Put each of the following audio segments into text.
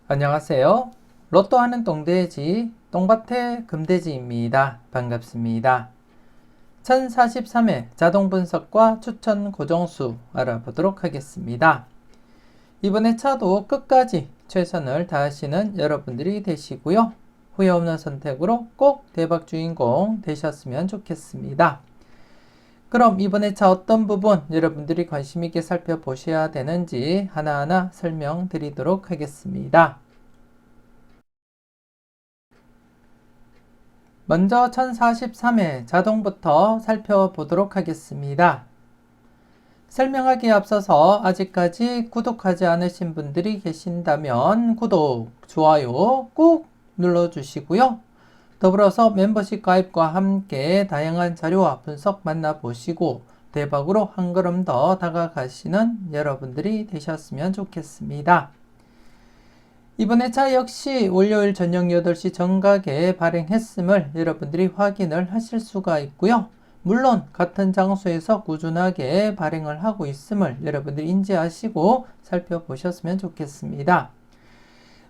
안녕하세요. 로또 하는 똥돼지 똥밭의 금돼지입니다. 반갑습니다. 1043회 자동 분석과 추천 고정수 알아보도록 하겠습니다. 이번에 차도 끝까지 최선을 다하시는 여러분들이 되시고요. 후회 없는 선택으로 꼭 대박 주인공 되셨으면 좋겠습니다. 그럼 이번에 차 어떤 부분 여러분들이 관심 있게 살펴보셔야 되는지 하나하나 설명드리도록 하겠습니다. 먼저 1043회 자동부터 살펴보도록 하겠습니다. 설명하기에 앞서서 아직까지 구독하지 않으신 분들이 계신다면 구독, 좋아요 꾹 눌러주시고요. 더불어서 멤버십 가입과 함께 다양한 자료와 분석 만나보시고 대박으로 한 걸음 더 다가가시는 여러분들이 되셨으면 좋겠습니다. 이번 회차 역시 월요일 저녁 8시 정각에 발행했음을 여러분들이 확인을 하실 수가 있고요. 물론 같은 장소에서 꾸준하게 발행을 하고 있음을 여러분들이 인지하시고 살펴보셨으면 좋겠습니다.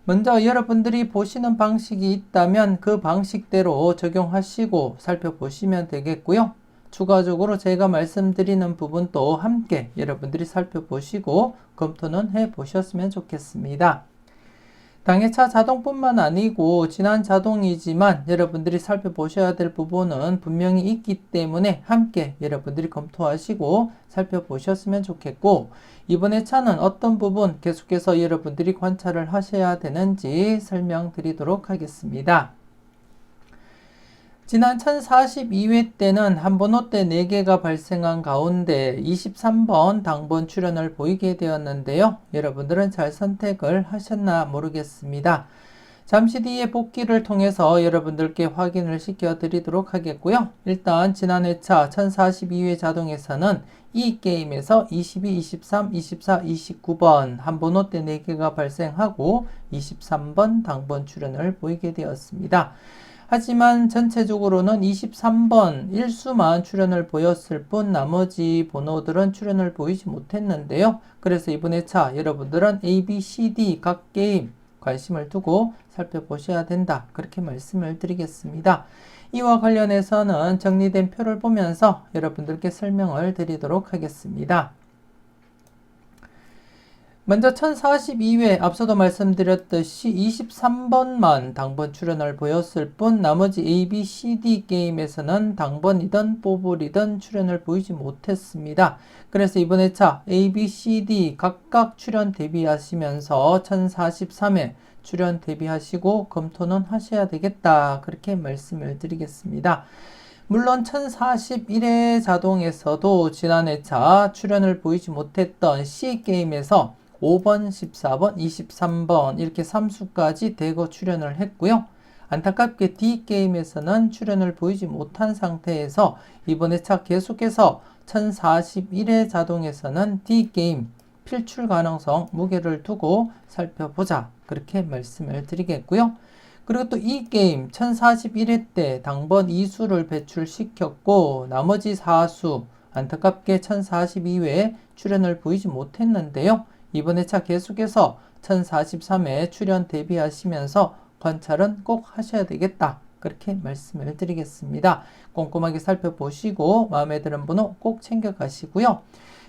먼저 여러분들이 보시는 방식이 있다면 그 방식대로 적용하시고 살펴보시면 되겠고요. 추가적으로 제가 말씀드리는 부분도 함께 여러분들이 살펴보시고 검토는 해보셨으면 좋겠습니다. 당해차 자동뿐만 아니고 진한 자동이지만 여러분들이 살펴보셔야 될 부분은 분명히 있기 때문에 함께 여러분들이 검토하시고 살펴보셨으면 좋겠고, 이번에 차는 어떤 부분 계속해서 여러분들이 관찰을 하셔야 되는지 설명드리도록 하겠습니다. 지난 1042회 때는 한 번호 때 4개가 발생한 가운데 23번 당번 출현을 보이게 되었는데요. 여러분들은 잘 선택을 하셨나 모르겠습니다. 잠시 뒤에 복귀를 통해서 여러분들께 확인을 시켜드리도록 하겠고요. 일단 지난 회차 1042회 자동에서는 이 게임에서 22, 23, 24, 29번 한 번호 때 4개가 발생하고 23번 당번 출현을 보이게 되었습니다. 하지만 전체적으로는 23번 일수만 출현을 보였을 뿐 나머지 번호들은 출현을 보이지 못했는데요. 그래서 이번 회차 여러분들은 A, B, C, D 각 게임 관심을 두고 살펴보셔야 된다. 그렇게 말씀을 드리겠습니다. 이와 관련해서는 정리된 표를 보면서 여러분들께 설명을 드리도록 하겠습니다. 먼저 1042회 앞서도 말씀드렸듯이 23번만 당번 출현을 보였을 뿐 나머지 A, B, C, D 게임에서는 당번이든 뽀글이든 출현을 보이지 못했습니다. 그래서 이번 회차 A, B, C, D 각각 출현 대비하시면서 1043회 출현 대비하시고 검토는 하셔야 되겠다. 그렇게 말씀을 드리겠습니다. 물론 1041회 자동에서도 지난 회차 출현을 보이지 못했던 C게임에서 5번, 14번, 23번 이렇게 3수까지 대거 출현을 했고요. 안타깝게 D게임에서는 출현을 보이지 못한 상태에서 이번 회차 계속해서 1041회 자동에서는 D게임 필출 가능성 무게를 두고 살펴보자. 그렇게 말씀을 드리겠고요. 그리고 또 이 게임 1041회 때 당번 2수를 배출시켰고 나머지 4수 안타깝게 1042회에 출현을 보이지 못했는데요. 이번 회차 계속해서 1043회 출현 대비하시면서 관찰은 꼭 하셔야 되겠다. 그렇게 말씀을 드리겠습니다. 꼼꼼하게 살펴보시고 마음에 드는 번호 꼭 챙겨가시고요.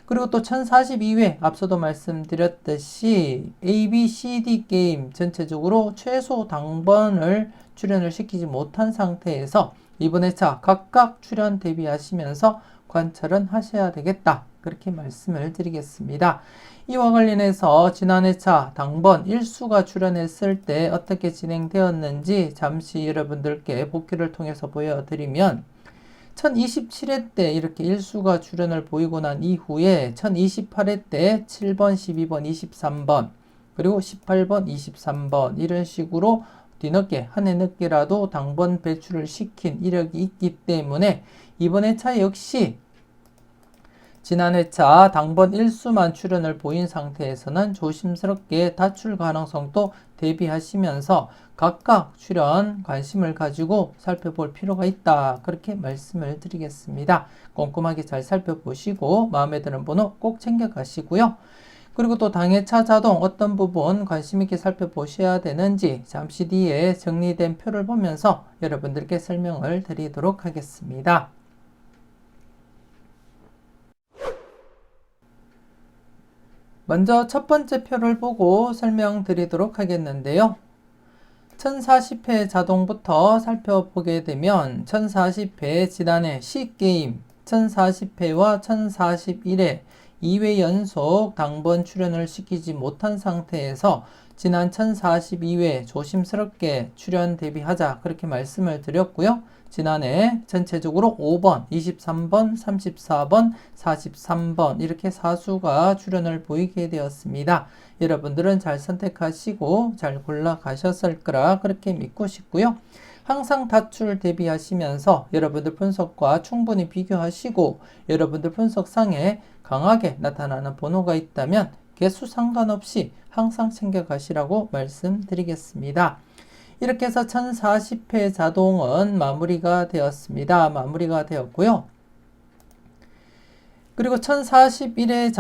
그리고 또 1042회 앞서도 말씀드렸듯이 A, B, C, D 게임 전체적으로 최소 당번을 출현을 시키지 못한 상태에서 이번 회차 각각 출현 대비하시면서 관찰은 하셔야 되겠다. 그렇게 말씀을 드리겠습니다. 이와 관련해서 지난 회차 당번 1수가 출현했을 때 어떻게 진행되었는지 잠시 여러분들께 복귀를 통해서 보여드리면 1027회 때 이렇게 1수가 출현을 보이고 난 이후에 1028회 때 7번, 12번, 23번 그리고 18번, 23번 이런 식으로 뒤늦게 한 해 늦게라도 당번 배출을 시킨 이력이 있기 때문에 이번 회차 역시 지난 회차 당번 1수만 출현을 보인 상태에서는 조심스럽게 다출 가능성도 대비하시면서 각각 출현 관심을 가지고 살펴볼 필요가 있다. 그렇게 말씀을 드리겠습니다. 꼼꼼하게 잘 살펴보시고 마음에 드는 번호 꼭 챙겨가시고요. 그리고 또 당해차 자동 어떤 부분 관심 있게 살펴보셔야 되는지 잠시 뒤에 정리된 표를 보면서 여러분들께 설명을 드리도록 하겠습니다. 먼저 첫 번째 표를 보고 설명드리도록 하겠는데요. 1040회 자동부터 살펴보게 되면 1040회 지난해 C게임 1040회와 1041회 2회 연속 당번 출연을 시키지 못한 상태에서 지난 1042회 조심스럽게 출연 대비하자 그렇게 말씀을 드렸고요. 지난해 전체적으로 5번, 23번, 34번, 43번 이렇게 사수가 출연을 보이게 되었습니다. 여러분들은 잘 선택하시고 잘 골라가셨을 거라 그렇게 믿고 싶고요. 항상 다출 대비하시면서 여러분들 분석과 충분히 비교하시고 여러분들 분석상에 강하게 나타나는 번호가 있다면 개수 상관없이 항상 챙겨가시라고 말씀드리겠습니다. 이렇게 해서 1040회 자동은 마무리가 되었습니다. 마무리가 되었고요. 그리고 1041회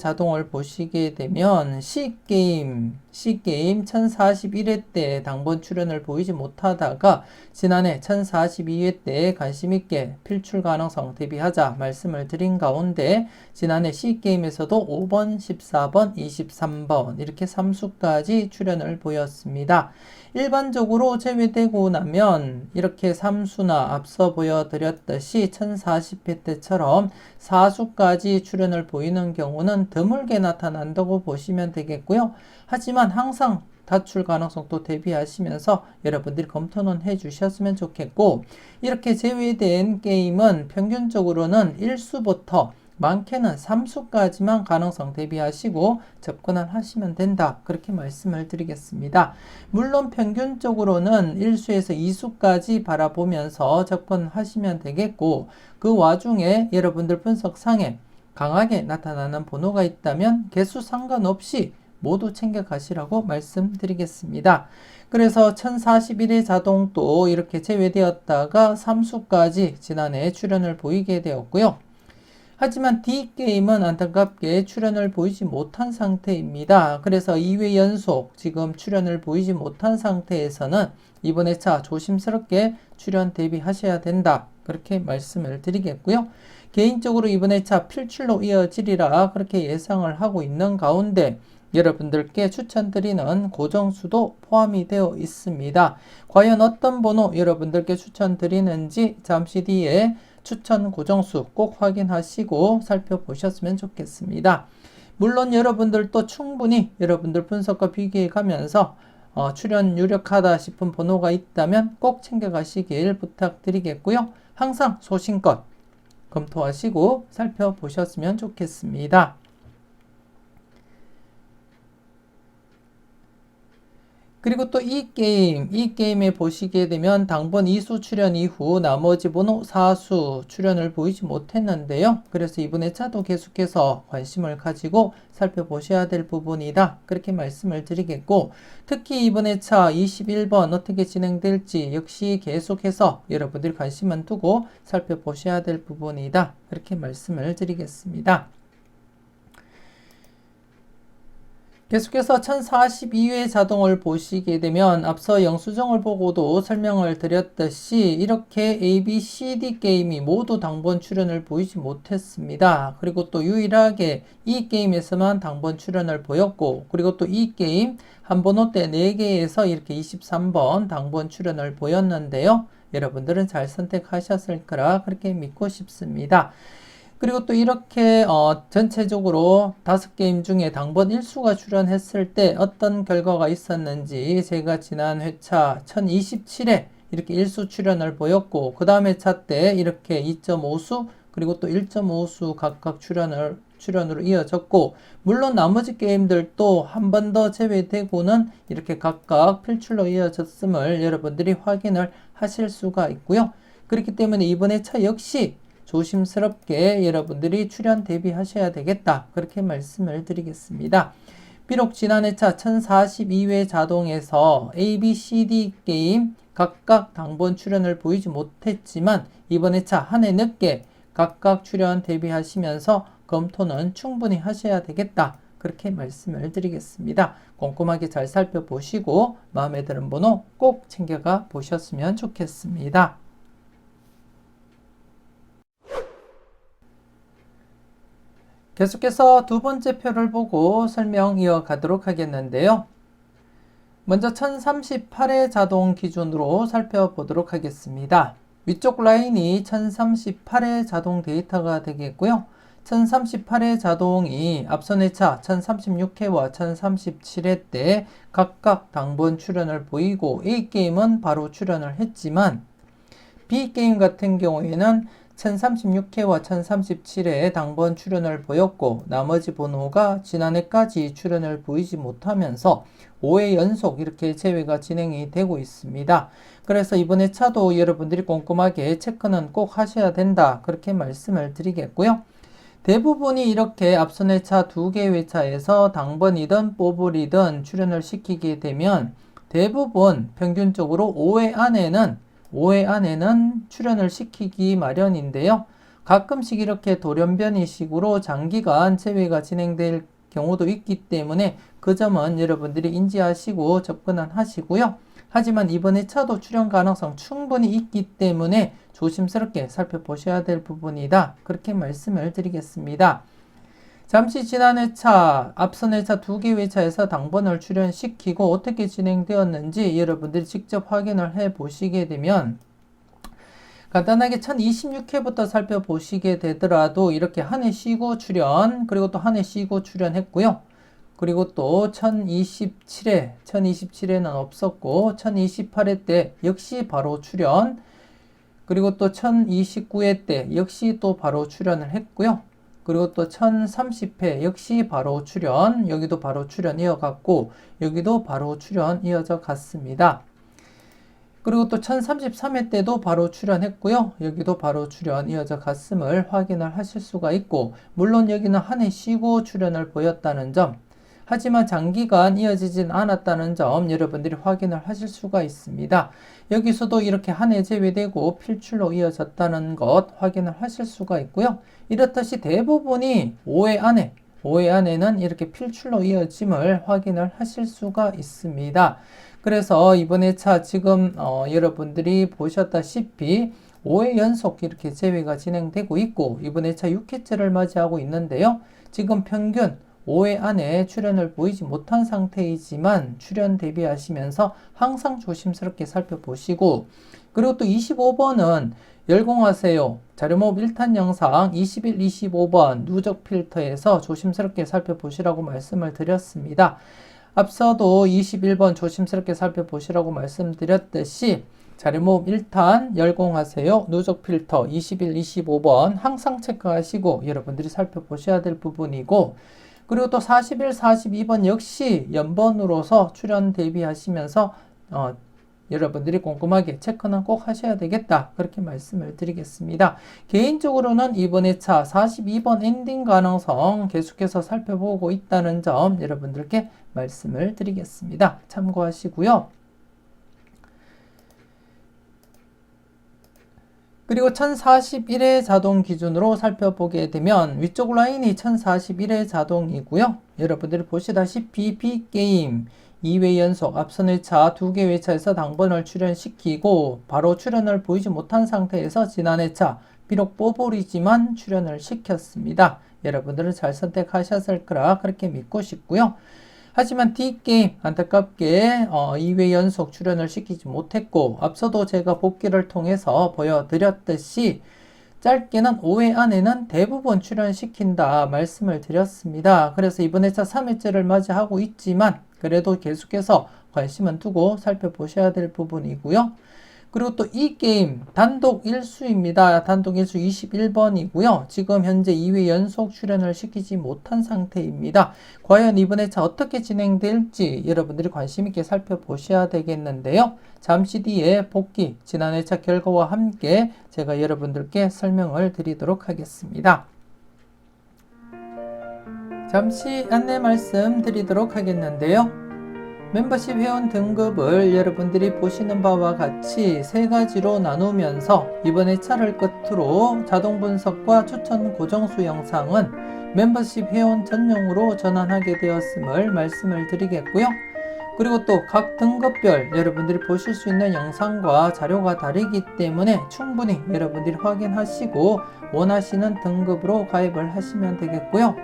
자동을 보시게 되면 C게임 1041회 때 당번 출연을 보이지 못하다가 지난해 1042회 때 관심있게 필출 가능성 대비하자 말씀을 드린 가운데 지난해 C게임에서도 5번, 14번, 23번 이렇게 3수까지 출연을 보였습니다. 일반적으로 제외되고 나면 이렇게 3수나 앞서 보여드렸듯이 1040회 때처럼 4수까지 출연을 보이는 경우는 드물게 나타난다고 보시면 되겠고요. 하지만 항상 다출 가능성도 대비하시면서 여러분들이 검토는 해주셨으면 좋겠고 이렇게 제외된 게임은 평균적으로는 1수부터 많게는 3수까지만 가능성 대비하시고 접근을 하시면 된다. 그렇게 말씀을 드리겠습니다. 물론 평균적으로는 1수에서 2수까지 바라보면서 접근하시면 되겠고 그 와중에 여러분들 분석상에 강하게 나타나는 번호가 있다면 개수 상관없이 모두 챙겨가시라고 말씀드리겠습니다. 그래서 1041회 자동도 이렇게 제외되었다가 3수까지 지난해 출연을 보이게 되었고요. 하지만 D게임은 안타깝게 출연을 보이지 못한 상태입니다. 그래서 2회 연속 지금 출연을 보이지 못한 상태에서는 이번 회차 조심스럽게 출연 대비하셔야 된다. 그렇게 말씀을 드리겠고요. 개인적으로 이번 회차 필출로 이어지리라 그렇게 예상을 하고 있는 가운데 여러분들께 추천드리는 고정수도 포함이 되어 있습니다. 과연 어떤 번호 여러분들께 추천드리는지 잠시 뒤에 추천 고정수 꼭 확인하시고 살펴보셨으면 좋겠습니다. 물론 여러분들도 충분히 여러분들 분석과 비교해 가면서 출연 유력하다 싶은 번호가 있다면 꼭 챙겨가시길 부탁드리겠고요. 항상 소신껏 검토하시고 살펴보셨으면 좋겠습니다. 그리고 또 이 게임에 보시게 되면 당번 2수 출연 이후 나머지 번호 4수 출연을 보이지 못했는데요. 그래서 이번 회차도 계속해서 관심을 가지고 살펴보셔야 될 부분이다. 그렇게 말씀을 드리겠고 특히 이번 회차 21번 어떻게 진행될지 역시 계속해서 여러분들이 관심을 두고 살펴보셔야 될 부분이다. 그렇게 말씀을 드리겠습니다. 계속해서 1042회 자동을 보시게 되면 앞서 영수증을 보고도 설명을 드렸듯이 이렇게 A, B, C, D 게임이 모두 당번 출연을 보이지 못했습니다. 그리고 또 유일하게 이 게임에서만 당번 출연을 보였고 그리고 또 이 게임 한 번호 때 4개에서 이렇게 23번 당번 출연을 보였는데요. 여러분들은 잘 선택하셨을 거라 그렇게 믿고 싶습니다. 그리고 또 이렇게 전체적으로 5게임 중에 당번 1수가 출연했을 때 어떤 결과가 있었는지 제가 지난 회차 1027회 이렇게 1수 출연을 보였고 그 다음 회차 때 이렇게 2.5수 그리고 또 1.5수 각각 출연으로 이어졌고 물론 나머지 게임들도 한 번 더 제외되고는 이렇게 각각 필출로 이어졌음을 여러분들이 확인을 하실 수가 있고요. 그렇기 때문에 이번 회차 역시 조심스럽게 여러분들이 출연 대비하셔야 되겠다. 그렇게 말씀을 드리겠습니다. 비록 지난 회차 1042회 자동에서 A, B, C, D 게임 각각 당번 출연을 보이지 못했지만 이번 회차 한 해 늦게 각각 출연 대비하시면서 검토는 충분히 하셔야 되겠다. 그렇게 말씀을 드리겠습니다. 꼼꼼하게 잘 살펴보시고 마음에 드는 번호 꼭 챙겨가 보셨으면 좋겠습니다. 계속해서 두 번째 표를 보고 설명 이어가도록 하겠는데요. 먼저 1038회 자동 기준으로 살펴보도록 하겠습니다. 위쪽 라인이 1038회 자동 데이터가 되겠고요. 1038회 자동이 앞선 회차 1036회와 1037회 때 각각 당번 출현을 보이고 A게임은 바로 출현을 했지만 B게임 같은 경우에는 1036회와 1037회에 당번 출현을 보였고 나머지 번호가 지난해까지 출현을 보이지 못하면서 5회 연속 이렇게 제외가 진행이 되고 있습니다. 그래서 이번 회차도 여러분들이 꼼꼼하게 체크는 꼭 하셔야 된다. 그렇게 말씀을 드리겠고요. 대부분이 이렇게 앞선 회차 2개 회차에서 당번이든 뽀블이든 출현을 시키게 되면 대부분 평균적으로 5회 안에는 출현을 시키기 마련인데요. 가끔씩 이렇게 돌연변이식으로 장기간 제외가 진행될 경우도 있기 때문에 그 점은 여러분들이 인지하시고 접근은 하시고요. 하지만 이번 회차도 출현 가능성 충분히 있기 때문에 조심스럽게 살펴보셔야 될 부분이다. 그렇게 말씀을 드리겠습니다. 잠시 지난 회차, 앞선 회차 2개 회차에서 당번을 출현시키고 어떻게 진행되었는지 여러분들이 직접 확인을 해 보시게 되면 간단하게 1026회부터 살펴보시게 되더라도 이렇게 한 해 쉬고 출현, 그리고 또 한 해 쉬고 출현했고요. 그리고 또 1027회는 없었고 1028회 때 역시 바로 출현, 그리고 또 1029회 때 역시 또 바로 출현을 했고요. 그리고 또 1030회 역시 바로 출현, 여기도 바로 출현 이어갔고 여기도 바로 출현 이어져 갔습니다. 그리고 또 1033회 때도 바로 출현했고요. 여기도 바로 출현 이어져 갔음을 확인을 하실 수가 있고, 물론 여기는 한 해 쉬고 출현을 보였다는 점, 하지만 장기간 이어지진 않았다는 점 여러분들이 확인을 하실 수가 있습니다. 여기서도 이렇게 한 해 제외되고 필출로 이어졌다는 것 확인을 하실 수가 있고요. 이렇듯이 대부분이 5회 안에는 이렇게 필출로 이어짐을 확인을 하실 수가 있습니다. 그래서 이번 회차 지금 여러분들이 보셨다시피 5회 연속 이렇게 제외가 진행되고 있고 이번 회차 6회째를 맞이하고 있는데요. 지금 평균 5회 안에 출현을 보이지 못한 상태이지만 출현 대비하시면서 항상 조심스럽게 살펴보시고, 그리고 또 25번은 열공하세요. 자료모읍 1탄 영상 21, 25번 누적 필터에서 조심스럽게 살펴보시라고 말씀을 드렸습니다. 앞서도 21번 조심스럽게 살펴보시라고 말씀드렸듯이 자료모읍 1탄 열공하세요. 누적 필터 21, 25번 항상 체크하시고 여러분들이 살펴보셔야 될 부분이고, 그리고 또 41, 42번 역시 연번으로서 출현 대비하시면서 여러분들이 꼼꼼하게 체크는 꼭 하셔야 되겠다. 그렇게 말씀을 드리겠습니다. 개인적으로는 이번 회차 42번 엔딩 가능성 계속해서 살펴보고 있다는 점 여러분들께 말씀을 드리겠습니다. 참고하시고요. 그리고 1041회 자동 기준으로 살펴보게 되면 위쪽 라인이 1041회 자동이고요. 여러분들이 보시다시피 B게임 2회 연속 앞선 회차 2개 회차에서 당번을 출현시키고 바로 출현을 보이지 못한 상태에서 지난 회차 비록 뽀볼이지만 출현을 시켰습니다. 여러분들은 잘 선택하셨을 거라 그렇게 믿고 싶고요. 하지만 D게임 안타깝게 2회 연속 출현을 시키지 못했고 앞서도 제가 복기를 통해서 보여드렸듯이 짧게는 5회 안에는 대부분 출현시킨다 말씀을 드렸습니다. 그래서 이번 회차 3회째를 맞이하고 있지만 그래도 계속해서 관심은 두고 살펴보셔야 될 부분이고요. 그리고 또 이 게임 단독 1수입니다. 단독 1수 21번이고요. 지금 현재 2회 연속 출연을 시키지 못한 상태입니다. 과연 이번 회차 어떻게 진행될지 여러분들이 관심 있게 살펴보셔야 되겠는데요. 잠시 뒤에 복귀 지난 회차 결과와 함께 제가 여러분들께 설명을 드리도록 하겠습니다. 잠시 안내 말씀 드리도록 하겠는데요. 멤버십 회원 등급을 여러분들이 보시는 바와 같이 세 가지로 나누면서 이번 회차를 끝으로 자동 분석과 추천 고정수 영상은 멤버십 회원 전용으로 전환하게 되었음을 말씀을 드리겠고요. 그리고 또 각 등급별 여러분들이 보실 수 있는 영상과 자료가 다르기 때문에 충분히 여러분들이 확인하시고 원하시는 등급으로 가입을 하시면 되겠고요.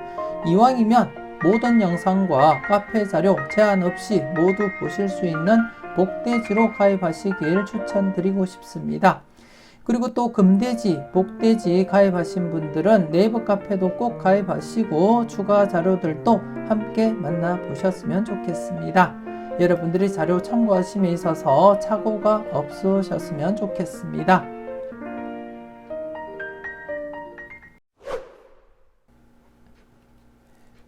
이왕이면 모든 영상과 카페 자료 제한 없이 모두 보실 수 있는 복돼지로 가입하시길 추천드리고 싶습니다. 그리고 또 금돼지, 복돼지 가입하신 분들은 네이버 카페도 꼭 가입하시고 추가 자료들도 함께 만나보셨으면 좋겠습니다. 여러분들이 자료 참고하심에 있어서 착오가 없으셨으면 좋겠습니다.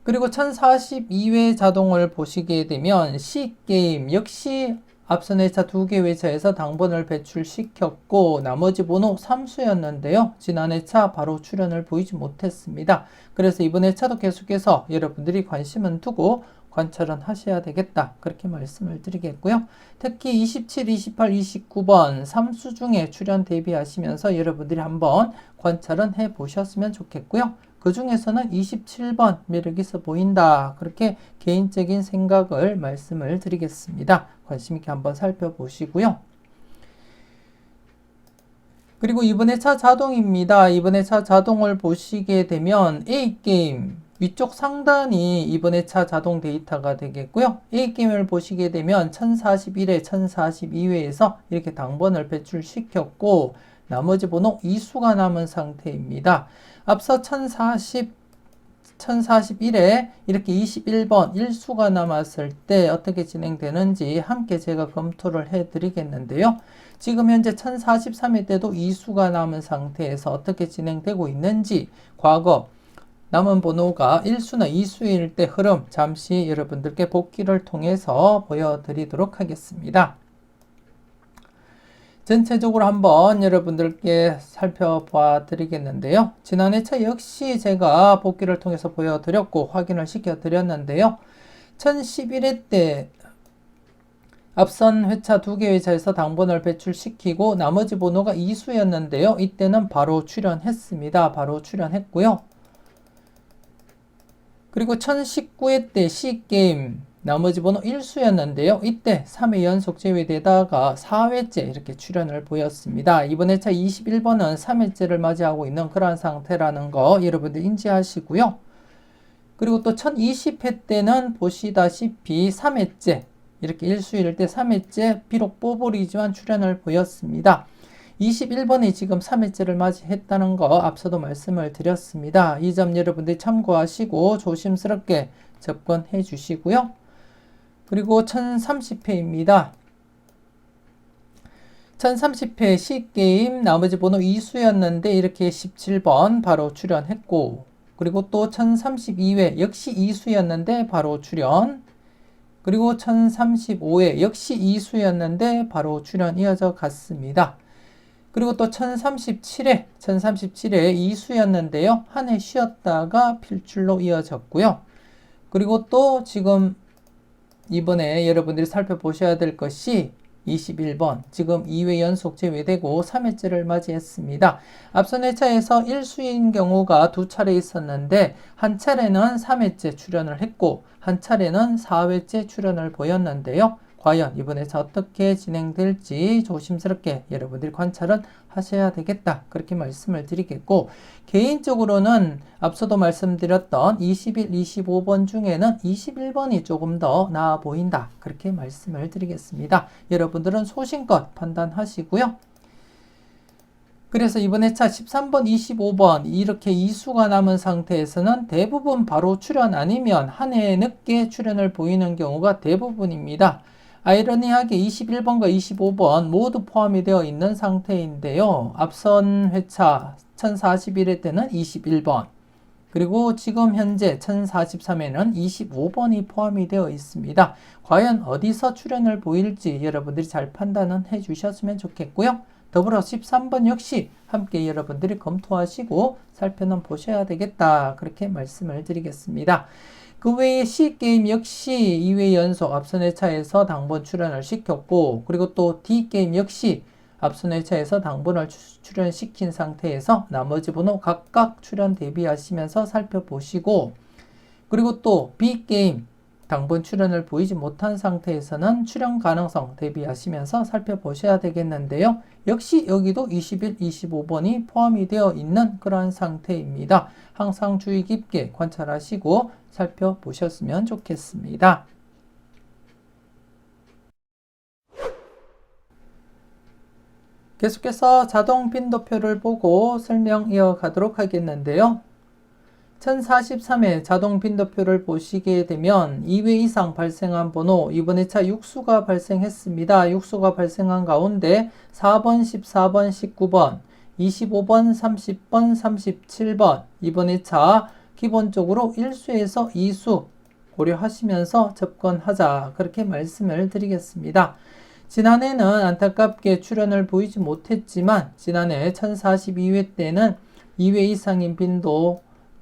그리고 1042회 자동을 보시게 되면 C게임 역시 앞선 회차 2개 회차에서 당번을 배출시켰고 나머지 번호 3수였는데요. 지난 회차 바로 출연을 보이지 못했습니다. 그래서 이번 회차도 계속해서 여러분들이 관심은 두고 관찰은 하셔야 되겠다. 그렇게 말씀을 드리겠고요. 특히 27, 28, 29번 3수 중에 출연 대비하시면서 여러분들이 한번 관찰은 해보셨으면 좋겠고요. 그 중에서는 27번 매력 있어 보인다. 그렇게 개인적인 생각을 말씀을 드리겠습니다. 관심 있게 한번 살펴보시고요. 그리고 이번 회차 자동입니다. 이번 회차 자동을 보시게 되면 A게임 위쪽 상단이 이번 회차 자동 데이터가 되겠고요. A게임을 보시게 되면 1041회, 1042회에서 이렇게 당번을 배출시켰고 나머지 번호 2수가 남은 상태입니다. 앞서 1041에 이렇게 21번 1수가 남았을 때 어떻게 진행되는지 함께 제가 검토를 해 드리겠는데요. 지금 현재 1043회 때도 2수가 남은 상태에서 어떻게 진행되고 있는지 과거 남은 번호가 1수나 2수일 때 흐름 잠시 여러분들께 복기를 통해서 보여드리도록 하겠습니다. 전체적으로 한번 여러분들께 살펴봐 드리겠는데요. 지난 회차 역시 제가 복기를 통해서 보여드렸고 확인을 시켜드렸는데요. 1011회 때 앞선 회차 2개 회차에서 당번을 배출시키고 나머지 번호가 2수였는데요. 이때는 바로 출연했습니다. 바로 출연했고요. 그리고 1019회 때 C게임 나머지 번호 1수였는데요. 이때 3회 연속 제외되다가 4회째 이렇게 출연을 보였습니다. 이번 회차 21번은 3회째를 맞이하고 있는 그러한 상태라는 거 여러분들 인지하시고요. 그리고 또 1020회 때는 보시다시피 3회째 이렇게 1수일 때 3회째 비록 뽀뽀리지만 출연을 보였습니다. 21번이 지금 3회째를 맞이했다는 거 앞서도 말씀을 드렸습니다. 이 점 여러분들이 참고하시고 조심스럽게 접근해 주시고요. 그리고 1030회입니다. 1030회 C게임 나머지 번호 2수였는데 이렇게 17번 바로 출연했고 그리고 또 1032회 역시 2수였는데 바로 출연 그리고 1035회 역시 2수였는데 바로 출연 이어져 갔습니다. 그리고 또 1037회 2수였는데요. 한 해 쉬었다가 필출로 이어졌고요. 그리고 또 지금 이번에 여러분들이 살펴보셔야 될 것이 21번 지금 2회 연속 제외되고 3회째를 맞이했습니다. 앞선 회차에서 1수인 경우가 2차례 있었는데 한 차례는 3회째 출연을 했고 한 차례는 4회째 출연을 보였는데요. 과연 이번 회차 어떻게 진행될지 조심스럽게 여러분들이 관찰은 하셔야 되겠다. 그렇게 말씀을 드리겠고 개인적으로는 앞서도 말씀드렸던 21, 25번 중에는 21번이 조금 더 나아 보인다. 그렇게 말씀을 드리겠습니다. 여러분들은 소신껏 판단하시고요. 그래서 이번 회차 13번, 25번 이렇게 2수가 남은 상태에서는 대부분 바로 출연 아니면 한 해 늦게 출연을 보이는 경우가 대부분입니다. 아이러니하게 21번과 25번 모두 포함이 되어 있는 상태인데요. 앞선 회차 1041회 때는 21번 그리고 지금 현재 1043회는 25번이 포함이 되어 있습니다. 과연 어디서 출연을 보일지 여러분들이 잘 판단은 해주셨으면 좋겠고요. 더불어 13번 역시 함께 여러분들이 검토하시고 살펴는 보셔야 되겠다. 그렇게 말씀을 드리겠습니다. 그 외에 C게임 역시 2회 연속 앞선 회차에서 당번 출연을 시켰고, 그리고 또 D게임 역시 앞선 회차에서 당번을 출연시킨 상태에서 나머지 번호 각각 출연 대비하시면서 살펴보시고, 그리고 또 B게임 당번 출연을 보이지 못한 상태에서는 출연 가능성 대비하시면서 살펴보셔야 되겠는데요. 역시 여기도 21, 25번이 포함이 되어 있는 그러한 상태입니다. 항상 주의 깊게 관찰하시고 살펴보셨으면 좋겠습니다. 계속해서 자동 빈도표를 보고 설명 이어가도록 하겠는데요. 1043회 자동 빈도표를 보시게 되면 2회 이상 발생한 번호, 이번 회차 6수가 발생했습니다. 6수가 발생한 가운데 4번, 14번, 19번, 25번, 30번, 37번, 이번 회차 기본적으로 1수에서 2수 고려하시면서 접근하자, 그렇게 말씀을 드리겠습니다. 지난해는 안타깝게 출연을 보이지 못했지만 지난해 1042회 때는 2회 이상인 빈도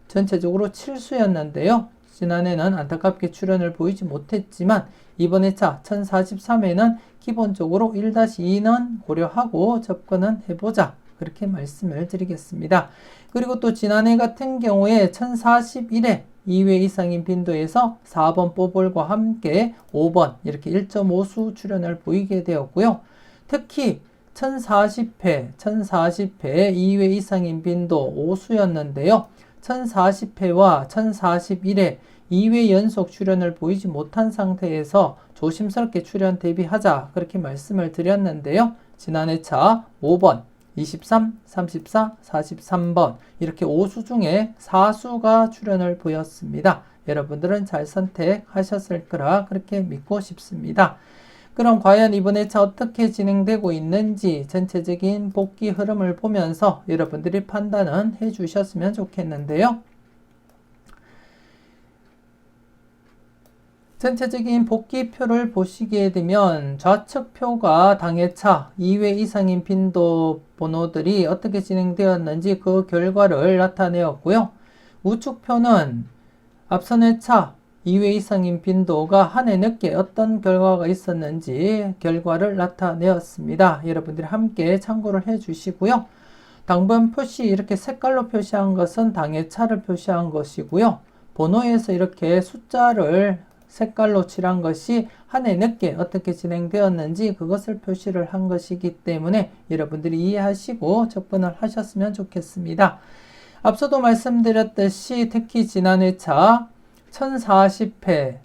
전체적으로 7수였는데요. 지난해는 안타깝게 출연을 보이지 못했지만 이번 회차 1043회는 기본적으로 1-2는 고려하고 접근은 해보자, 그렇게 말씀을 드리겠습니다. 그리고 또 지난해 같은 경우에 1041회 2회 이상인 빈도에서 4번 뽀볼과 함께 5번 이렇게 1.5수 출연을 보이게 되었고요. 특히 1040회 2회 이상인 빈도 5수였는데요. 1040회와 1041회 2회 연속 출연을 보이지 못한 상태에서 조심스럽게 출연 대비하자, 그렇게 말씀을 드렸는데요. 지난해차 5번, 23, 34, 43번 이렇게 5수 중에 4수가 출연을 보였습니다. 여러분들은 잘 선택하셨을 거라 그렇게 믿고 싶습니다. 그럼 과연 이번 회차 어떻게 진행되고 있는지 전체적인 복귀 흐름을 보면서 여러분들이 판단은 해주셨으면 좋겠는데요. 전체적인 복귀표를 보시게 되면 좌측표가 당회차 2회 이상인 빈도 번호들이 어떻게 진행되었는지 그 결과를 나타내었고요. 우측표는 앞선 회차 2회 이상인 빈도가 한 해 늦게 어떤 결과가 있었는지 결과를 나타내었습니다. 여러분들이 함께 참고를 해 주시고요. 당번 표시 이렇게 색깔로 표시한 것은 당회차를 표시한 것이고요. 번호에서 이렇게 숫자를 색깔로 칠한 것이 한 해 늦게 어떻게 진행되었는지 그것을 표시를 한 것이기 때문에 여러분들이 이해하시고 접근을 하셨으면 좋겠습니다. 앞서도 말씀드렸듯이 특히 지난 회차 1040회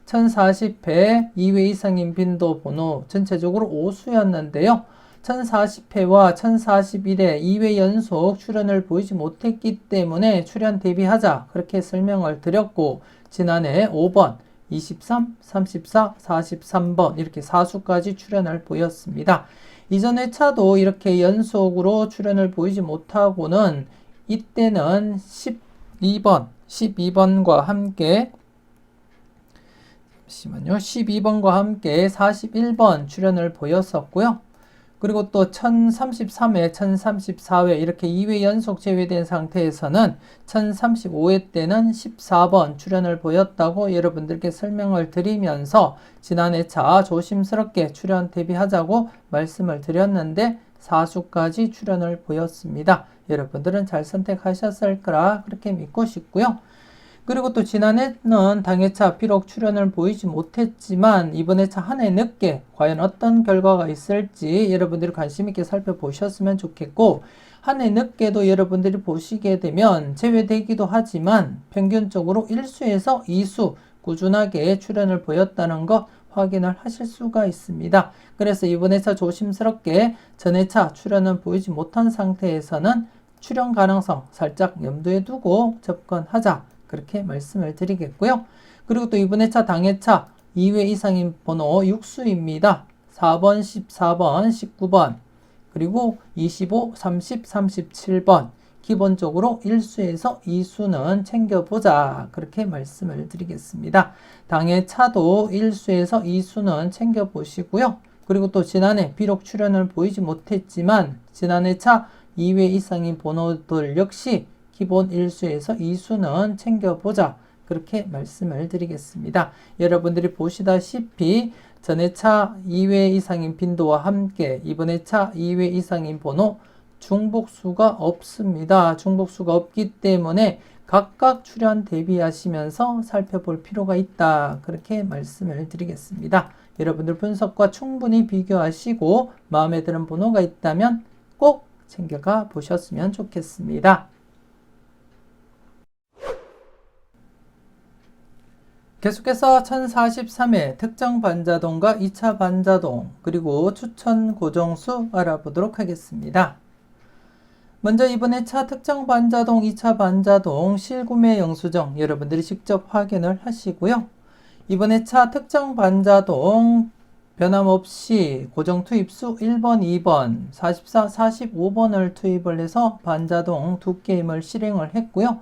2회 이상인 빈도 번호 전체적으로 5수였는데요. 1040회와 1041회 2회 연속 출연을 보이지 못했기 때문에 출연 대비하자, 그렇게 설명을 드렸고, 지난해 5번, 23, 34, 43번 이렇게 4수까지 출연을 보였습니다. 이전 회차도 이렇게 연속으로 출연을 보이지 못하고는 이때는 12번과 함께 41번 출연을 보였었고요. 그리고 또 1033회, 1034회 이렇게 2회 연속 제외된 상태에서는 1035회 때는 14번 출연을 보였다고 여러분들께 설명을 드리면서 지난 회차 조심스럽게 출연 대비하자고 말씀을 드렸는데 4수까지 출연을 보였습니다. 여러분들은 잘 선택하셨을 거라 그렇게 믿고 싶고요. 그리고 또 지난해는 당회차 비록 출연을 보이지 못했지만 이번 회차 한 해 늦게 과연 어떤 결과가 있을지 여러분들이 관심 있게 살펴보셨으면 좋겠고, 한 해 늦게도 여러분들이 보시게 되면 제외되기도 하지만 평균적으로 1수에서 2수 꾸준하게 출연을 보였다는 것 확인을 하실 수가 있습니다. 그래서 이번 회차 조심스럽게 전 회차 출연은 보이지 못한 상태에서는 출연 가능성 살짝 염두에 두고 접근하자, 그렇게 말씀을 드리겠고요. 그리고 또 이번 회차 당회차 2회 이상인 번호 6수입니다. 4번, 14번, 19번, 그리고 25, 30, 37번 기본적으로 1수에서 2수는 챙겨보자, 그렇게 말씀을 드리겠습니다. 당회차도 1수에서 2수는 챙겨보시고요. 그리고 또 지난해 비록 출연을 보이지 못했지만 지난해차 2회 이상인 번호들 역시 기본 1수에서 2수는 챙겨보자, 그렇게 말씀을 드리겠습니다. 여러분들이 보시다시피 전회 차 2회 이상인 빈도와 함께 이번에 차 2회 이상인 번호 중복수가 없습니다. 중복수가 없기 때문에 각각 출현 대비하시면서 살펴볼 필요가 있다. 그렇게 말씀을 드리겠습니다. 여러분들 분석과 충분히 비교하시고 마음에 드는 번호가 있다면 꼭 챙겨가 보셨으면 좋겠습니다. 계속해서 1043회 특정 반자동과 2차 반자동 그리고 추천 고정수 알아보도록 하겠습니다. 먼저 이번에 차 특정 반자동, 2차 반자동 실구매 영수증 여러분들이 직접 확인을 하시고요. 이번에 차 특정 반자동 변함없이 고정 투입수 1번, 2번, 44, 45번을 투입을 해서 반자동 두 게임을 실행을 했고요.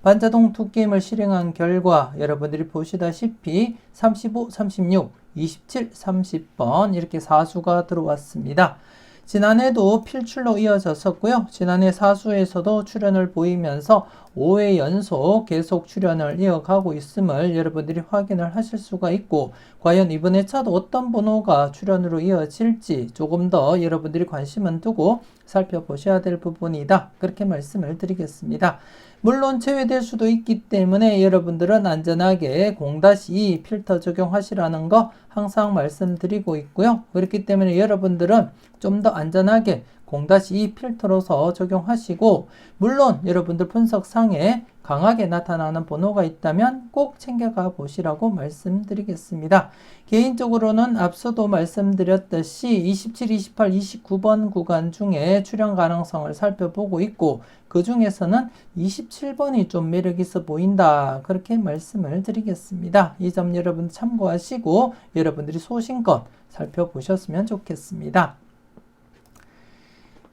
반자동 두 게임을 실행한 결과 여러분들이 보시다시피 35, 36, 27, 30번 이렇게 사수가 들어왔습니다. 지난해도 필출로 이어졌었고요. 지난해 사수에서도 출현을 보이면서 5회 연속 계속 출현을 이어가고 있음을 여러분들이 확인을 하실 수가 있고 과연 이번에 차도 어떤 번호가 출현으로 이어질지 조금 더 여러분들이 관심을 두고 살펴보셔야 될 부분이다. 그렇게 말씀을 드리겠습니다. 물론 제외될 수도 있기 때문에 여러분들은 안전하게 0-2 필터 적용하시라는 거 항상 말씀드리고 있고요. 그렇기 때문에 여러분들은 좀 더 안전하게 0-2 필터로서 적용하시고 물론 여러분들 분석상에 강하게 나타나는 번호가 있다면 꼭 챙겨가 보시라고 말씀드리겠습니다. 개인적으로는 앞서도 말씀드렸듯이 27, 28, 29번 구간 중에 출현 가능성을 살펴보고 있고 그 중에서는 27번이 좀 매력 있어 보인다. 그렇게 말씀을 드리겠습니다. 이 점 여러분 참고하시고 여러분들이 소신껏 살펴보셨으면 좋겠습니다.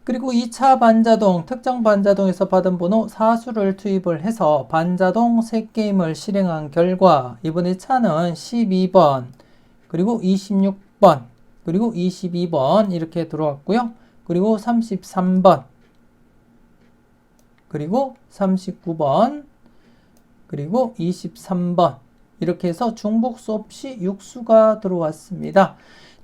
그리고 2차 반자동, 특정 반자동에서 받은 번호 사수를 투입을 해서 반자동 3게임을 실행한 결과 이번에 차는 12번, 그리고 26번, 그리고 22번 이렇게 들어왔고요. 그리고 33번, 그리고 39번, 그리고 23번 이렇게 해서 중복수 없이 6수가 들어왔습니다.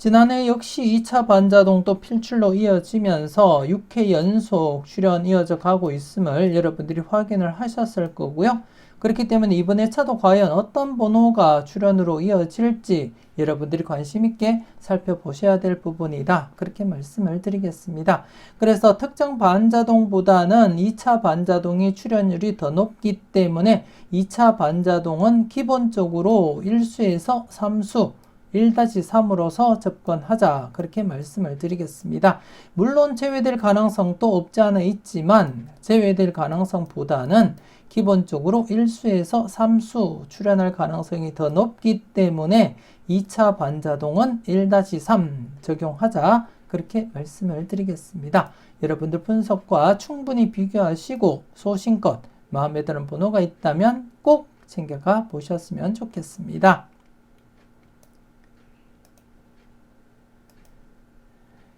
지난해 역시 2차 반자동도 필출로 이어지면서 6회 연속 출현 이어져 가고 있음을 여러분들이 확인을 하셨을 거고요. 그렇기 때문에 이번에 차도 과연 어떤 번호가 출현으로 이어질지 여러분들이 관심 있게 살펴보셔야 될 부분이다. 그렇게 말씀을 드리겠습니다. 그래서 특정 반자동보다는 2차 반자동이 출현율이 더 높기 때문에 2차 반자동은 기본적으로 1수에서 3수 1-3으로서 접근하자. 그렇게 말씀을 드리겠습니다. 물론 제외될 가능성도 없지 않아 있지만 제외될 가능성보다는 기본적으로 1수에서 3수 출현할 가능성이 더 높기 때문에 2차 반자동은 1-3 적용하자. 그렇게 말씀을 드리겠습니다. 여러분들 분석과 충분히 비교하시고 소신껏 마음에 드는 번호가 있다면 꼭 챙겨가 보셨으면 좋겠습니다.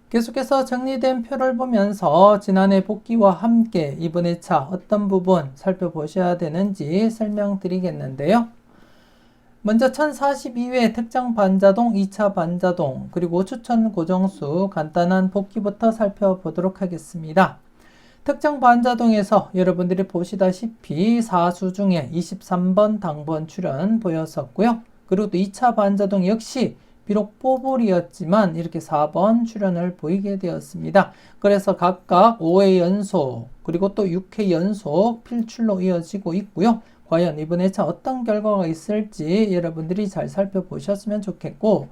계속해서 정리된 표를 보면서 지난해 복귀와 함께 이번에 차 어떤 부분 살펴보셔야 되는지 설명드리겠는데요. 먼저 1042회 특정 반자동, 2차 반자동, 그리고 추천 고정수 간단한 복귀부터 살펴보도록 하겠습니다. 특정 반자동에서 여러분들이 보시다시피 4수 중에 23번 당번 출현 보였었고요. 그리고 또 2차 반자동 역시 비록 뽀볼이었지만 이렇게 4번 출현을 보이게 되었습니다. 그래서 각각 5회 연속 그리고 또 6회 연속 필출로 이어지고 있고요. 과연 이번에 차 어떤 결과가 있을지 여러분들이 잘 살펴보셨으면 좋겠고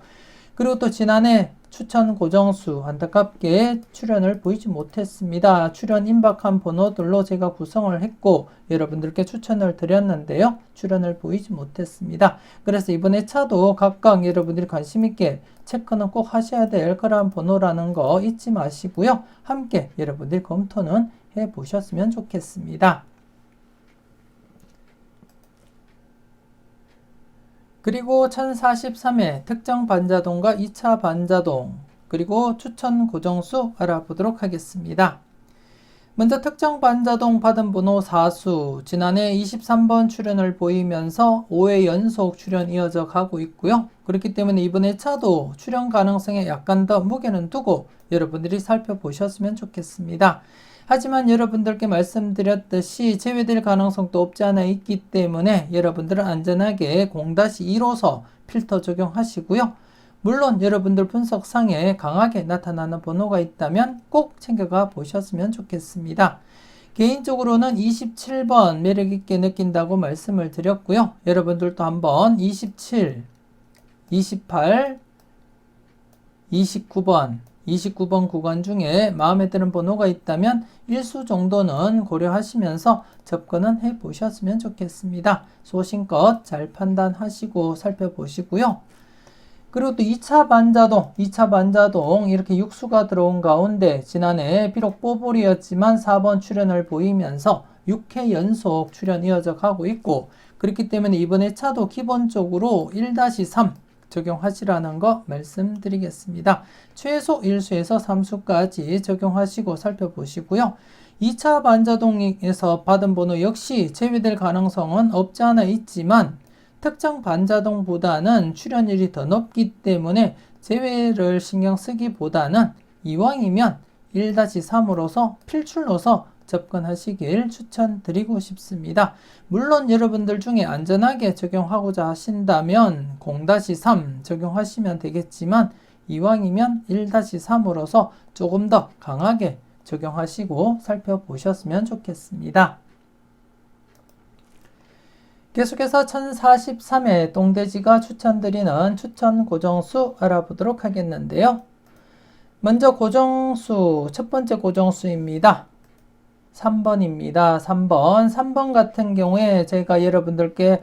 그리고 또 지난해 추천 고정수 안타깝게 출현을 보이지 못했습니다. 출현 임박한 번호들로 제가 구성을 했고 여러분들께 추천을 드렸는데요. 출현을 보이지 못했습니다. 그래서 이번에 차도 각각 여러분들이 관심 있게 체크는 꼭 하셔야 될 그러한 번호라는 거 잊지 마시고요. 함께 여러분들이 검토는 해보셨으면 좋겠습니다. 그리고 1043회 특정 반자동과 2차 반자동 그리고 추천 고정수 알아보도록 하겠습니다. 먼저 특정 반자동 받은 번호 4수, 지난해 23번 출연을 보이면서 5회 연속 출연 이어져 가고 있고요. 그렇기 때문에 이번에 차도 출연 가능성에 약간 더 무게는 두고 여러분들이 살펴보셨으면 좋겠습니다. 하지만 여러분들께 말씀드렸듯이 제외될 가능성도 없지 않아 있기 때문에 여러분들은 안전하게 0-2로서 필터 적용하시고요. 물론 여러분들 분석상에 강하게 나타나는 번호가 있다면 꼭 챙겨가 보셨으면 좋겠습니다. 개인적으로는 27번 매력있게 느낀다고 말씀을 드렸고요. 여러분들도 한번 27, 28, 29번 구간 중에 마음에 드는 번호가 있다면 일수 정도는 고려하시면서 접근은 해 보셨으면 좋겠습니다. 소신껏 잘 판단하시고 살펴보시고요. 그리고 또 2차 반자동 이렇게 육수가 들어온 가운데 지난해 비록 뽀볼이었지만 4번 출연을 보이면서 6회 연속 출연 이어져 가고 있고, 그렇기 때문에 이번에 차도 기본적으로 1-3 적용하시라는 거 말씀드리겠습니다. 최소 1수에서 3수까지 적용하시고 살펴보시고요. 2차 반자동에서 받은 번호 역시 제외될 가능성은 없지 않아 있지만 특정 반자동보다는 출연율이 더 높기 때문에 제외를 신경 쓰기보다는 이왕이면 1-3으로서 필출로서 접근하시길 추천드리고 싶습니다. 물론 여러분들 중에 안전하게 적용하고자 하신다면 0-3 적용하시면 되겠지만 이왕이면 1-3으로서 조금 더 강하게 적용하시고 살펴보셨으면 좋겠습니다. 계속해서 1043회 똥돼지가 추천드리는 추천 고정수 알아보도록 하겠는데요. 먼저 고정수, 첫 번째 고정수입니다. 3번입니다. 3번 같은 경우에 제가 여러분들께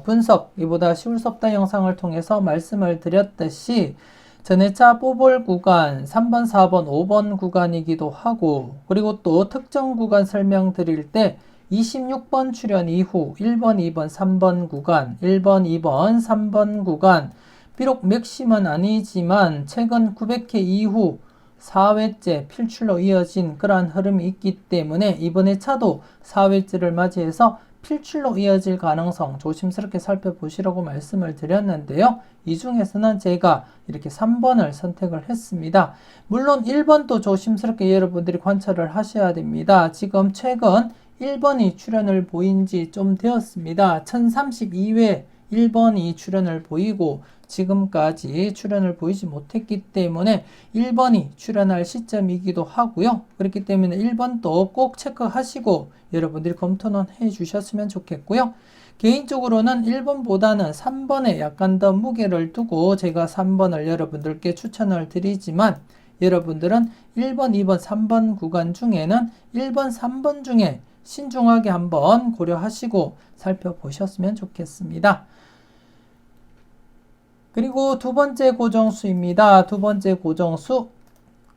분석, 이보다 쉬울 수 없다 영상을 통해서 말씀을 드렸듯이 전회차 뽀볼 구간 3번, 4번, 5번 구간이기도 하고, 그리고 또 특정 구간 설명드릴 때 26번 출연 이후 1번, 2번, 3번 구간, 1번, 2번, 3번 구간, 비록 맥심은 아니지만 최근 900회 이후 4회째 필출로 이어진 그러한 흐름이 있기 때문에 이번에 차도 4회째를 맞이해서 필출로 이어질 가능성 조심스럽게 살펴보시라고 말씀을 드렸는데요. 이 중에서는 제가 이렇게 3번을 선택을 했습니다. 물론 1번도 조심스럽게 여러분들이 관찰을 하셔야 됩니다. 지금 최근 1번이 출연을 보인 지 좀 되었습니다. 1032회 1번이 출연을 보이고 지금까지 출연을 보이지 못했기 때문에 1번이 출연할 시점이기도 하고요. 그렇기 때문에 1번도 꼭 체크하시고 여러분들이 검토는 해 주셨으면 좋겠고요. 개인적으로는 1번보다는 3번에 약간 더 무게를 두고 제가 3번을 여러분들께 추천을 드리지만 여러분들은 1번, 2번, 3번 구간 중에는 1번, 3번 중에 신중하게 한번 고려하시고 살펴보셨으면 좋겠습니다. 그리고 두 번째 고정수입니다. 두 번째 고정수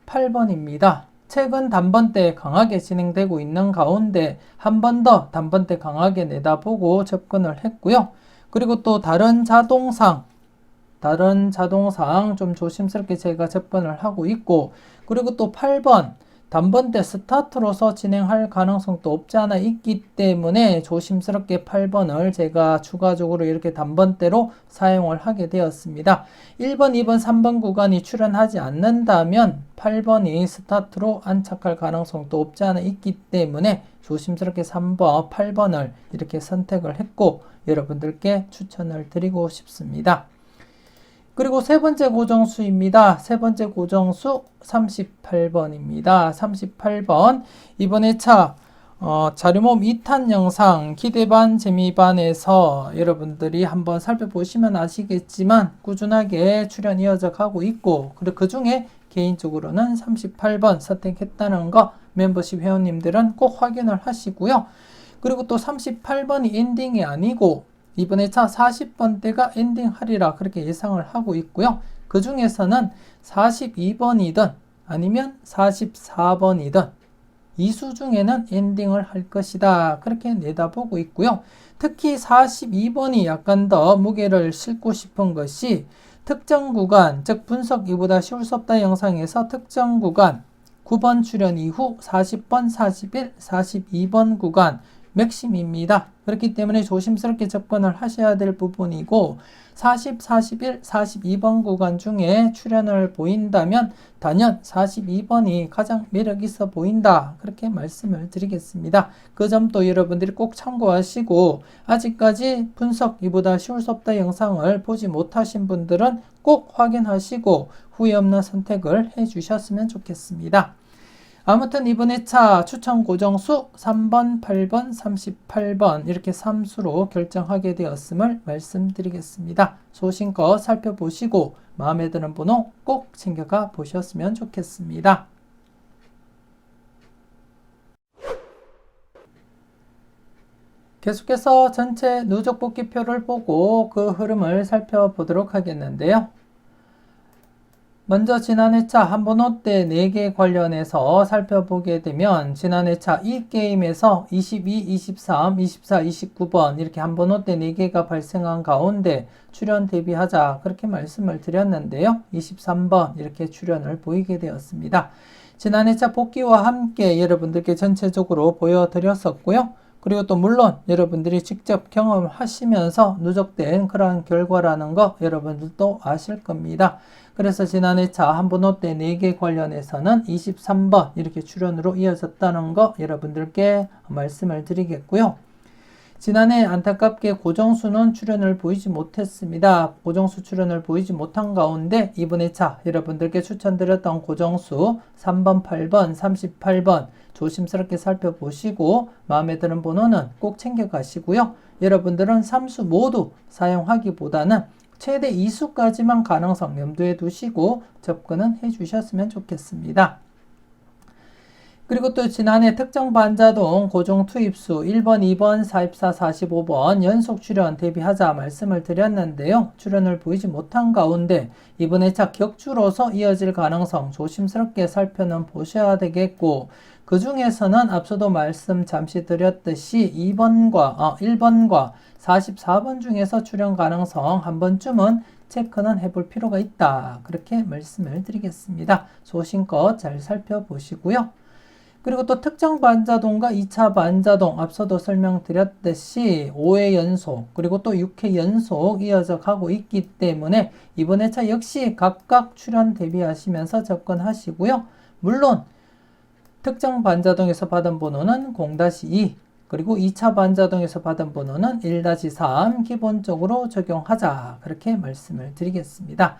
8번입니다. 최근 단번대 강하게 진행되고 있는 가운데 한 번 더 단번대 강하게 내다보고 접근을 했고요. 그리고 또 다른 자동상 좀 조심스럽게 제가 접근을 하고 있고, 그리고 또 8번 단번대 스타트로서 진행할 가능성도 없지 않아 있기 때문에 조심스럽게 8번을 제가 추가적으로 이렇게 단번대로 사용을 하게 되었습니다. 1번, 2번, 3번 구간이 출연하지 않는다면 8번이 스타트로 안착할 가능성도 없지 않아 있기 때문에 조심스럽게 3번, 8번을 이렇게 선택을 했고 여러분들께 추천을 드리고 싶습니다. 그리고 세 번째 고정수입니다. 세 번째 고정수 38번입니다. 38번 이번에 차 자료모음 2탄 영상 기대반 재미반에서 여러분들이 한번 살펴보시면 아시겠지만 꾸준하게 출연 이어져 가고 있고, 그리고 그 중에 개인적으로는 38번 선택했다는 거 멤버십 회원님들은 꼭 확인을 하시고요. 그리고 또 38번이 엔딩이 아니고 이번에 차 40번대가 엔딩하리라 그렇게 예상을 하고 있고요. 그 중에서는 42번이든 아니면 44번이든 이수 중에는 엔딩을 할 것이다 그렇게 내다보고 있고요. 특히 42번이 약간 더 무게를 싣고 싶은 것이 특정 구간, 즉 분석 이보다 쉬울 수 없다 영상에서 특정 구간 9번 출연 이후 40번, 41, 42번 구간 맥심입니다. 그렇기 때문에 조심스럽게 접근을 하셔야 될 부분이고 40, 41, 42번 구간 중에 출연을 보인다면 단연 42번이 가장 매력 있어 보인다. 그렇게 말씀을 드리겠습니다. 그 점도 여러분들이 꼭 참고하시고 아직까지 분석 이보다 쉬울 수 없다 영상을 보지 못하신 분들은 꼭 확인하시고 후회 없는 선택을 해주셨으면 좋겠습니다. 아무튼 이번 회차 추천 고정수 3번, 8번, 38번 이렇게 3수로 결정하게 되었음을 말씀드리겠습니다. 소신껏 살펴보시고 마음에 드는 번호 꼭 챙겨가 보셨으면 좋겠습니다. 계속해서 전체 누적 복귀표를 보고 그 흐름을 살펴보도록 하겠는데요. 먼저 지난 회차 한번호 때 4개 관련해서 살펴보게 되면 지난 회차 이 게임에서 22, 23, 24, 29번 이렇게 한번호 때 4개가 발생한 가운데 출연 대비하자 그렇게 말씀을 드렸는데요. 23번 이렇게 출연을 보이게 되었습니다. 지난 회차 복귀와 함께 여러분들께 전체적으로 보여드렸었고요. 그리고 또 물론 여러분들이 직접 경험하시면서 누적된 그러한 결과라는 거 여러분들도 아실 겁니다. 그래서 지난 회차 한번호 때 4개 관련해서는 23번 이렇게 출연으로 이어졌다는 거 여러분들께 말씀을 드리겠고요. 지난해 안타깝게 고정수는 출연을 보이지 못했습니다. 고정수 출연을 보이지 못한 가운데 이번 회차 여러분들께 추천드렸던 고정수 3번, 8번, 38번 조심스럽게 살펴보시고 마음에 드는 번호는 꼭 챙겨가시고요. 여러분들은 3수 모두 사용하기보다는 최대 2수까지만 가능성 염두에 두시고 접근은 해주셨으면 좋겠습니다. 그리고 또 지난해 특정 반자동 고정 투입수 1번, 2번, 44, 45번 연속 출연 대비하자 말씀을 드렸는데요. 출연을 보이지 못한 가운데 이번 회차 격주로서 이어질 가능성 조심스럽게 살펴는 보셔야 되겠고 그 중에서는 앞서도 말씀 잠시 드렸듯이 1번과 44번 중에서 출연 가능성 한 번쯤은 체크는 해볼 필요가 있다. 그렇게 말씀을 드리겠습니다. 소신껏 잘 살펴보시고요. 그리고 또 특정 반자동과 2차 반자동 앞서도 설명드렸듯이 5회 연속 그리고 또 6회 연속 이어져 가고 있기 때문에 이번 회차 역시 각각 출연 대비하시면서 접근하시고요. 물론 특정 반자동에서 받은 번호는 0-2 그리고 2차 반자동에서 받은 번호는 1-3 기본적으로 적용하자 그렇게 말씀을 드리겠습니다.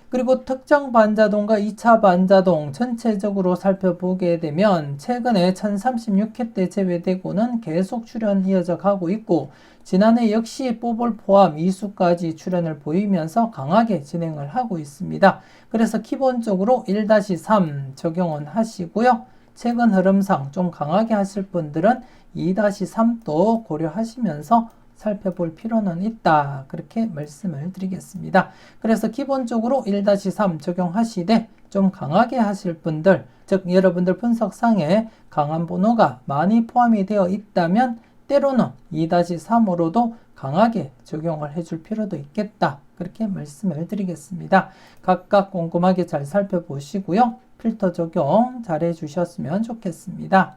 그리고 특정 반자동과 2차 반자동 전체적으로 살펴보게 되면 최근에 1036회 때 제외되고는 계속 출연 이어져 가고 있고 지난해 역시 뽀볼 포함 2수까지 출연을 보이면서 강하게 진행을 하고 있습니다. 그래서 기본적으로 1-3 적용은 하시고요. 최근 흐름상 좀 강하게 하실 분들은 2-3도 고려하시면서 살펴볼 필요는 있다. 그렇게 말씀을 드리겠습니다. 그래서 기본적으로 1-3 적용하시되 좀 강하게 하실 분들, 즉 여러분들 분석상에 강한 번호가 많이 포함이 되어 있다면 때로는 2-3으로도 강하게 적용을 해줄 필요도 있겠다. 그렇게 말씀을 드리겠습니다. 각각 꼼꼼하게 잘 살펴보시고요. 필터 적용 잘 해주셨으면 좋겠습니다.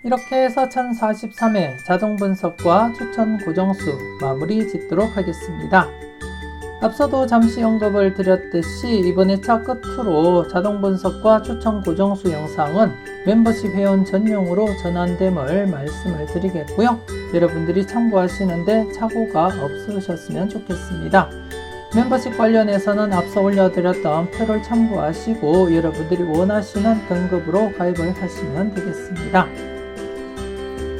이렇게 해서 1043회 자동 분석과 추천 고정수 마무리 짓도록 하겠습니다. 앞서도 잠시 언급을 드렸듯이 이번 회차 끝으로 자동 분석과 추천 고정수 영상은 멤버십 회원 전용으로 전환됨을 말씀을 드리겠고요. 여러분들이 참고하시는데 착오가 없으셨으면 좋겠습니다. 멤버십 관련해서는 앞서 올려드렸던 표를 참고하시고 여러분들이 원하시는 등급으로 가입을 하시면 되겠습니다.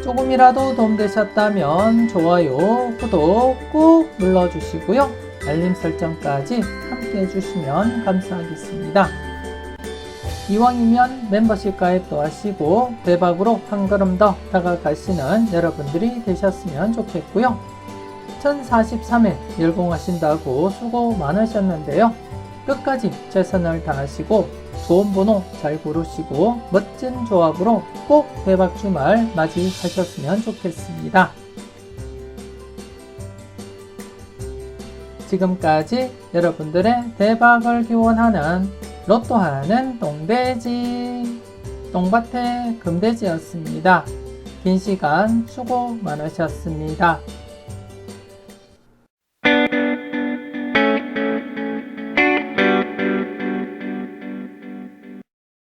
조금이라도 도움되셨다면 좋아요, 구독 꾹 눌러주시고요. 알림 설정까지 함께 해주시면 감사하겠습니다. 이왕이면 멤버십 가입도 하시고 대박으로 한 걸음 더 다가가시는 여러분들이 되셨으면 좋겠고요. 1043회 열공하신다고 수고 많으셨는데요. 끝까지 최선을 다하시고 좋은 번호 잘 고르시고 멋진 조합으로 꼭 대박 주말 맞이하셨으면 좋겠습니다. 지금까지 여러분들의 대박을 기원하는 로또하는 똥돼지 똥밭의 금돼지였습니다. 긴 시간 수고 많으셨습니다.